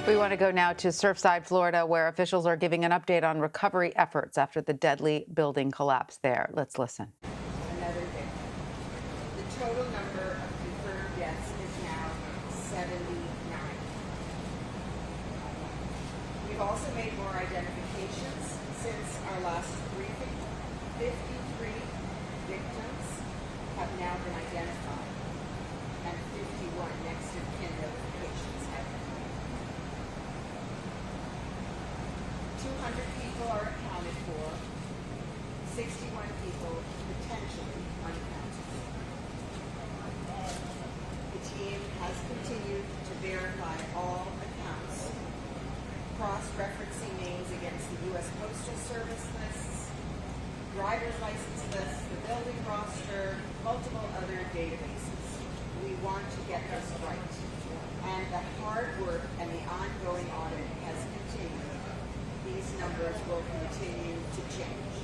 We want to go now to Surfside, Florida, where officials are giving an update on recovery efforts after the deadly building collapse there. Let's listen. Another victim. The total number of confirmed deaths is now 79. We've also made more identifications since our last briefing. 53 victims have now been identified, and 51 next of kin notifications have been made. 200 people are accounted for, 61 people potentially unaccounted for. The team has continued to verify all accounts, cross-referencing names against the U.S. Postal Service lists, driver's license lists, the building roster, multiple other databases. We want to get this right. And the hard work and the ongoing audit has continued. These numbers will continue to change.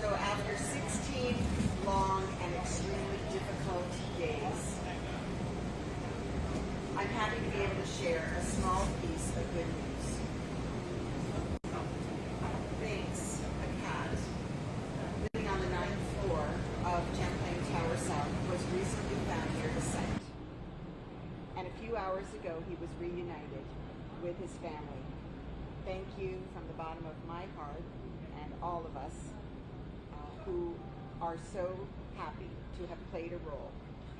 So after 16 long and extremely difficult days, I'm happy to be able to share a small piece of good news. Binks, a cat, living on the 9th floor of Champlain Tower South, was recently found near the site. And a few hours ago, he was reunited with his family. Thank you from the bottom of my heart and all of us who are so happy to have played a role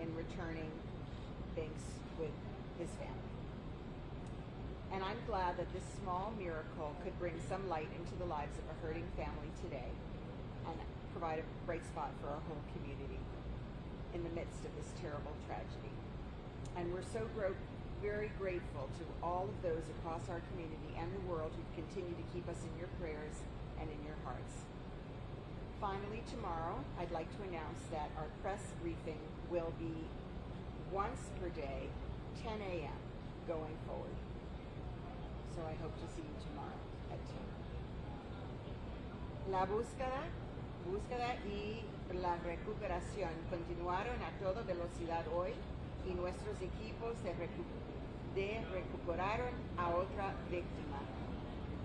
in returning Binks with his family. And I'm glad that this small miracle could bring some light into the lives of a hurting family today and provide a bright spot for our whole community in the midst of this terrible tragedy. And we're so very grateful to all of those across our community and the world who continue to keep us in your prayers and in your hearts. Finally, tomorrow, I'd like to announce that our press briefing will be once per day, 10 a.m. going forward. So I hope to see you tomorrow at 10. La búsqueda y la recuperación continuaron a toda velocidad hoy y nuestros equipos recuperaron a otra víctima.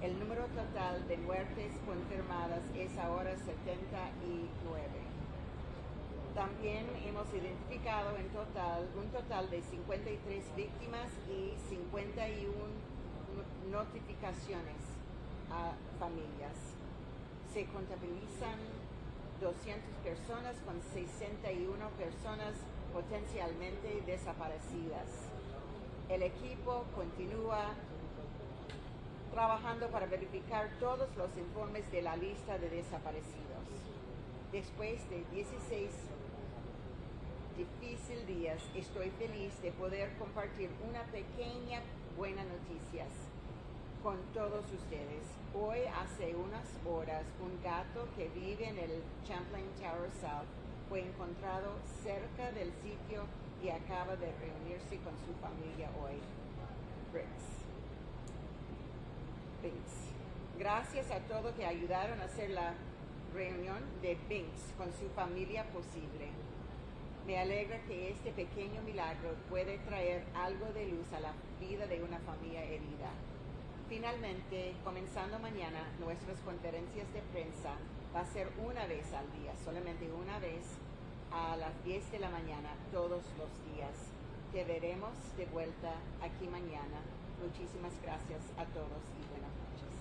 El número total de muertes confirmadas es ahora 79. También hemos identificado un total de 53 víctimas y 51 notificaciones a familias. Se contabilizan 200 personas con 61 personas potencialmente desaparecidas. El equipo continúa trabajando para verificar todos los informes de la lista de desaparecidos. Después de 16 difíciles días, estoy feliz de poder compartir una pequeña buena noticia con todos ustedes. Hoy, hace unas horas, un gato que vive en el Champlain Tower South fue encontrado cerca del sitio y acaba de reunirse con su familia hoy. Binks. Gracias a todos que ayudaron a hacer la reunión de Binks con su familia posible. Me alegra que este pequeño milagro puede traer algo de luz a la vida de una familia herida. Finalmente, comenzando mañana, nuestras conferencias de prensa va a ser una vez al día, solamente una vez a las 10 de la mañana todos los días. Te veremos de vuelta aquí mañana. Muchísimas gracias a todos y buenas noches.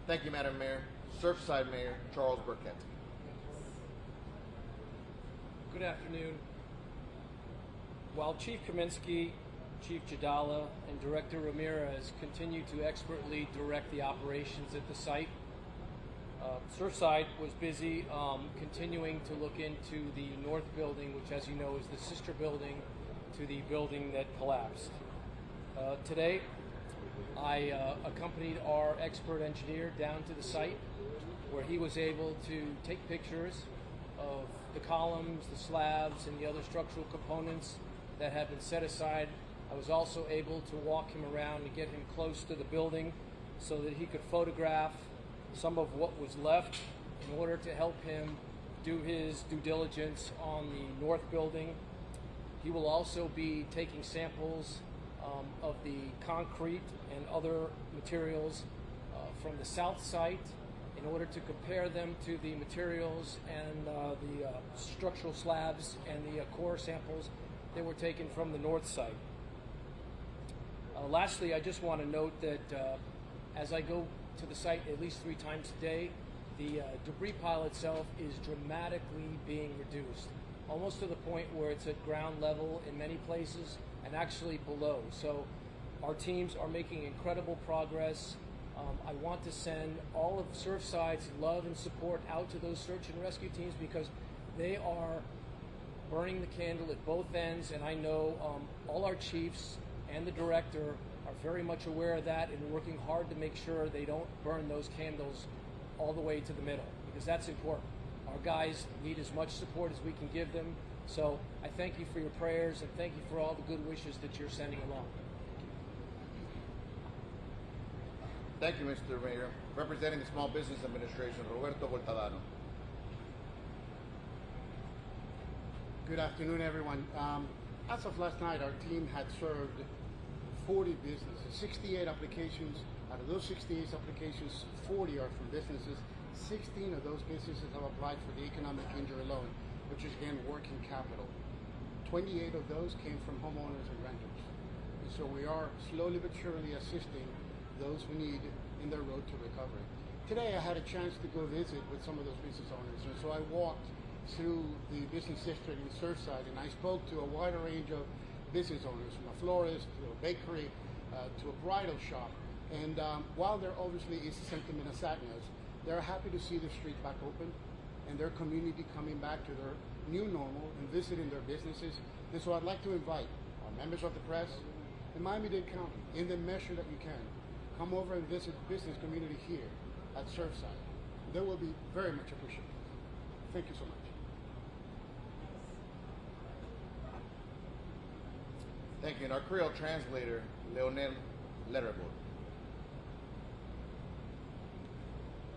Thank you, Madam Mayor. Surfside Mayor Charles Burkett. Good afternoon. While Chief Kaminsky, Chief Jadala, and Director Ramirez continue to expertly direct the operations at the site, Surfside was busy continuing to look into the north building, which, as you know, is the sister building to the building that collapsed. Today, I accompanied our expert engineer down to the site, where he was able to take pictures of the columns, the slabs, and the other structural components that had been set aside. I was also able to walk him around and get him close to the building so that he could photograph some of what was left in order to help him do his due diligence on the north building. He will also be taking samples of the concrete and other materials from the south site in order to compare them to the materials and the structural slabs and the core samples that were taken from the north site. Lastly, I just want to note that as I go to the site at least 3 times a day, the debris pile itself is dramatically being reduced, almost to the point where it's at ground level in many places and actually below. So our teams are making incredible progress. I want to send all of Surfside's love and support out to those search and rescue teams because they are burning the candle at both ends, and I know all our chiefs and the director are very much aware of that and working hard to make sure they don't burn those candles all the way to the middle, because that's important. Our guys need as much support as we can give them. So I thank you for your prayers and thank you for all the good wishes that you're sending along. Thank you, Mr. Mayor. Representing the Small Business Administration, Roberto Voltadano. Good afternoon, everyone. As of last night, our team had served 40 businesses, 68 applications. Out of those 68 applications, 40 are from businesses. 16 of those businesses have applied for the economic injury loan, which is, again, working capital. 28 of those came from homeowners and renters. And so we are slowly but surely assisting those who need in their road to recovery. Today I had a chance to go visit with some of those business owners, and so I walked through the business district in Surfside, and I spoke to a wider range of business owners, from a florist to a bakery to a bridal shop. And while there obviously is a sentiment of sadness, they're happy to see the streets back open and their community coming back to their new normal and visiting their businesses. And so I'd like to invite our members of the press and Miami-Dade County, in the measure that you can, come over and visit the business community here at Surfside. They will be very much appreciated. Thank you so much. Thank you. And our Creole translator, Leonel Letterboard.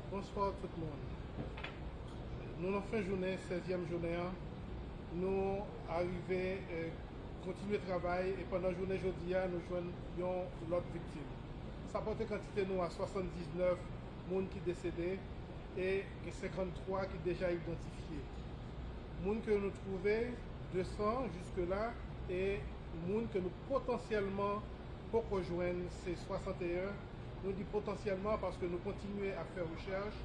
Bonsoir tout le monde. Nous avons fait journée, 16e journée, nous arrivons continuer le travail et pendant la journée aujourd'hui, nous joignons l'autre victime. Ça porte quantité nous à 79 personnes qui décédés et 53 qui déjà identifiés. Moun que nous trouvons 200 jusque-là et moun que nous potentiellement pour rejoindre ces 61. Nous disons potentiellement parce que nous continuons à faire recherche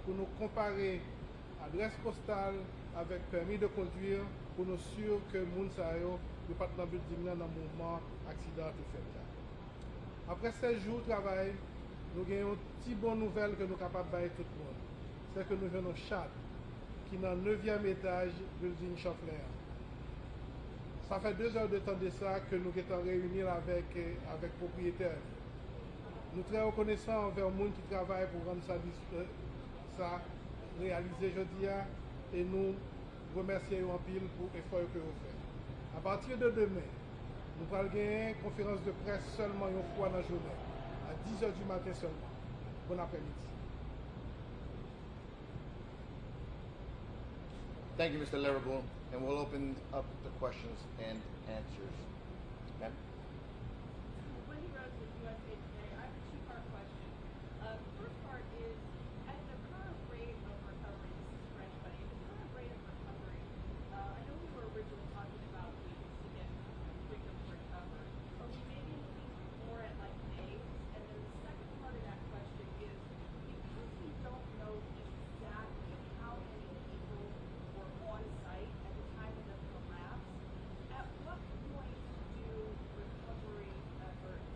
pour nous comparer adresse postale avec permis de conduire pour nous sûr que moun sa yo ne pas dans building dans le mouvement accident tout fait là. Après 16 jours de travail, nous avons une petite bonne nouvelle que nous sommes capables de bailler tout le monde. C'est que nous venons chat qui est dans le 9e étage building Chafler. Ça fait 2 heures de temps de ça que nous sommes réunis avec le propriétaire. Nous sommes très reconnaissants envers le monde qui travaille pour rendre ça réalisé aujourd'hui et nous remercions en pile pour l'effort que vous faites. À partir de demain, nous allons gagner une conférence de presse seulement une fois dans la journée, à 10h du matin seulement. Bon après-midi. Thank you, Mr. Lerabul. And we'll open up the questions and answers. Ma'am? Wendy Rose with USA Today. I have a 2-part question. The first part is, at the current rate of recovery, this is French, but at the current rate of recovery, I know we were originally talking about weeks to get freedom to recover. Are we maybe looking more at like days? And then the second part of that question is, because we don't know exactly how many people were on site at the time of the collapse, at what point do recovery efforts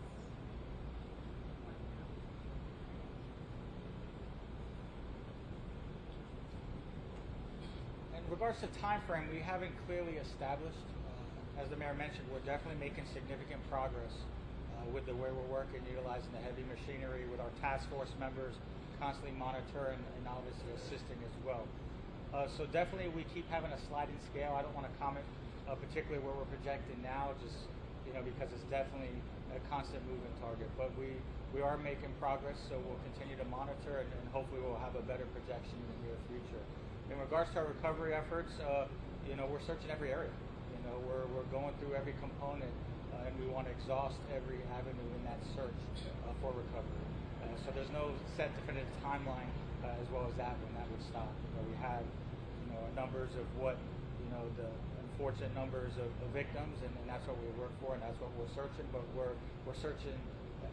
In regards to time frame, we haven't clearly established. As the mayor mentioned, we're definitely making significant progress with the way we're working, utilizing the heavy machinery with our task force members, constantly monitoring and obviously assisting as well. So definitely we keep having a sliding scale. I don't want to comment particularly where we're projecting now, just because it's definitely a constant moving target. But we are making progress, so we'll continue to monitor and hopefully we'll have a better projection in the near future. In regards to our recovery efforts, we're searching every area. We're going through every component, and we want to exhaust every avenue in that search for recovery. So there's no set definitive timeline as well as that when that would stop. We have numbers of what the unfortunate numbers of victims, and that's what we work for, and that's what we're searching. But we're searching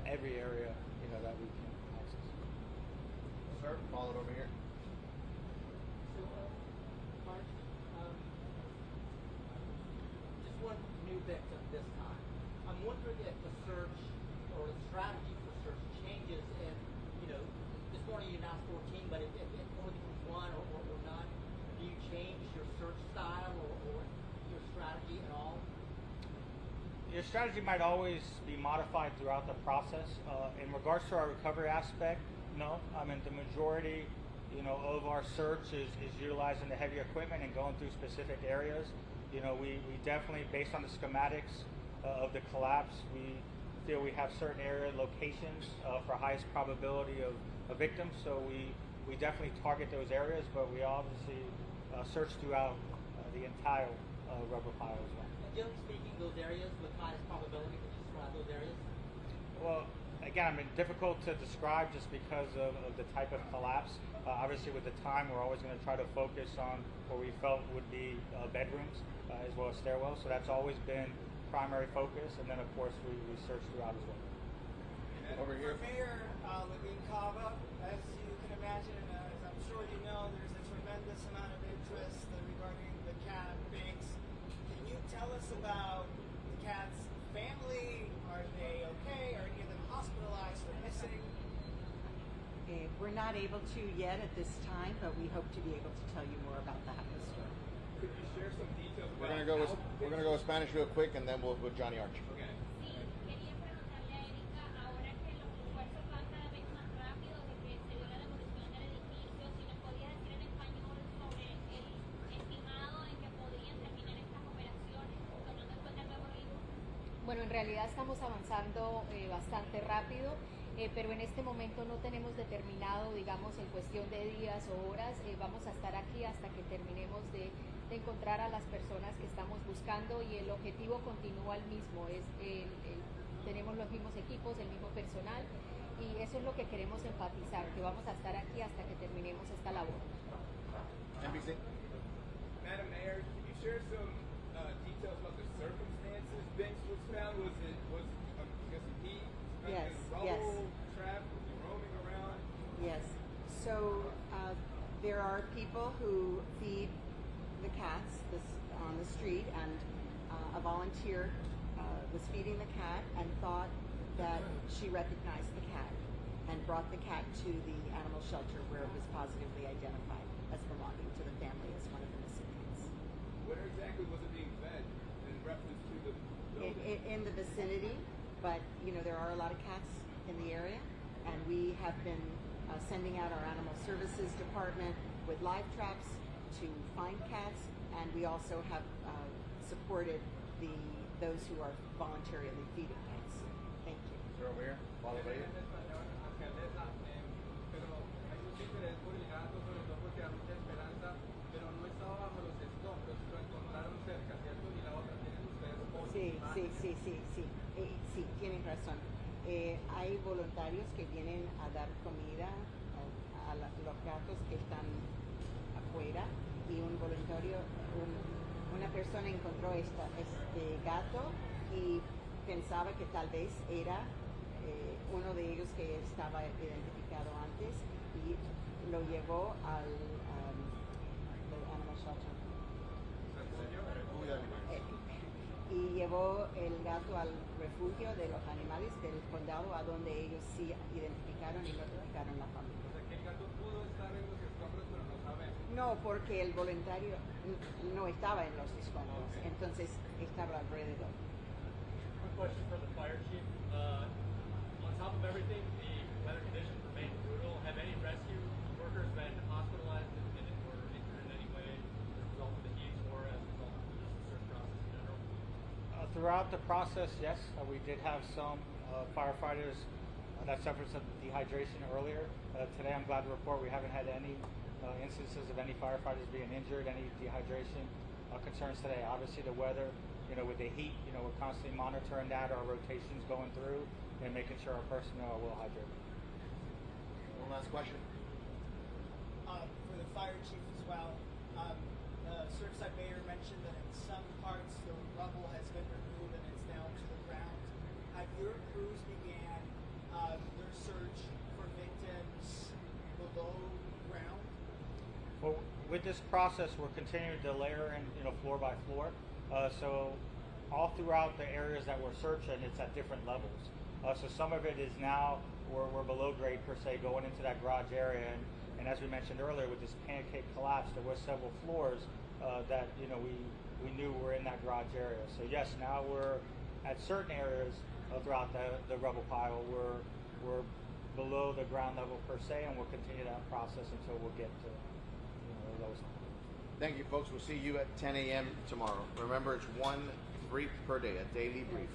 every area that we can access. Sir, follow it over here. So, Mark, just one new victim this time. I'm wondering if the search or the strategy for search changes, and this morning you announced 14, but if it only becomes one or none, do you change your search style or your strategy at all? Your strategy might always be modified throughout the process. In regards to our recovery aspect, no. I mean, the majority, of our search is utilizing the heavy equipment and going through specific areas. We definitely, based on the schematics of the collapse, we feel we have certain area locations for highest probability of victims. So we definitely target those areas, but we obviously search throughout the entire rubber pile as well. Generally speaking, those areas with highest probability, could you describe those areas? Well, again, difficult to describe just because of the type of collapse. Obviously, with the time, we're always going to try to focus on where we felt would be bedrooms as well as stairwells. So that's always been primary focus, and then of course we search throughout as well. Over here. For Mayor Levine Cava, as you can imagine, and as I'm sure you know, there's a tremendous amount of interest regarding the cat Binks. Can you tell us about the cat's family? Are they okay? Are any of them hospitalized or missing? We're not able to yet at this time, but we hope to be able to tell you more about that in the story. Could you share some details? We're gonna go with Spanish real quick, and then we'll go with Johnny Arch. Okay. Sí, quería preguntarle a Erika, ahora que los esfuerzos van cada vez más rápido porque se dio la demolición del edificio, si nos podía decir en español sobre el estimado en que podrían terminar estas operaciones, tomando en cuenta el nuevo ritmo. Bueno, en realidad estamos avanzando bastante rápido, pero en este momento no tenemos determinado, digamos, en cuestión de días o horas. Vamos a estar aquí hasta que terminemos de encontrar a las personas que estamos buscando, y el objetivo continúa el mismo. Tenemos los mismos equipos, el mismo personal, y eso es lo que queremos enfatizar, que vamos a estar aquí hasta que terminemos esta labor. NBC. Madam Mayor, can you share some details about the circumstances Binks was found? I'm guessing he Yes, rubble, yes. trapped, was he roaming around? Yes. So there are people who feed the cats on the street, and a volunteer was feeding the cat and thought that she recognized the cat and brought the cat to the animal shelter, where it was positively identified as belonging to the family as one of the missing cats. Where exactly was it being fed in reference to the building? In the vicinity, but there are a lot of cats in the area, and we have been sending out our animal services department with live traps to find cats, and we also have supported those who are voluntarily feeding cats. Thank you. Sir, over here. Follow over here. Sí, tienen razón. Hay voluntarios que vienen a dar comida a los gatos que están afuera, y una persona encontró este gato y pensaba que tal vez era uno de ellos que estaba identificado antes, y lo llevó al animal shelter. Y llevó el gato al refugio de los animales del condado, a donde ellos sí identificaron y notificaron a la familia. O sea, que el gato pudo estar en los escombros, pero no sabemos. No, porque el voluntario no estaba en los escombros, entonces estaba alrededor. One question for the fire chief. On top of everything, the weather conditions remain brutal. Have any rescue workers been hospitalized and or injured in any way as a result of the heat, or as a result of just the search process in general? Throughout the process, yes, we did have some firefighters that suffered some dehydration earlier. Today, I'm glad to report we haven't had any instances of any firefighters being injured, any dehydration concerns today. Obviously, the weather, with the heat, we're constantly monitoring that, our rotations going through, and making sure our personnel are well hydrated. One last question. For the fire chief as well, Surfside Mayor mentioned that in some parts the rubble has been removed and it's down to the ground. Have your crews began their search for victims below ground? Well, with this process, we're continuing to layer in, floor by floor. So all throughout the areas that we're searching, it's at different levels. So some of it is now we're below grade per se, going into that garage area, and as we mentioned earlier, with this pancake collapse, there was several floors that we knew were in that garage area. So yes, now we're at certain areas throughout the rubble pile. We're below the ground level per se, and we'll continue that process until we'll get to the lowest level. Thank you, folks. We'll see you at 10 a.m. tomorrow. Remember, it's one brief per day, a daily brief.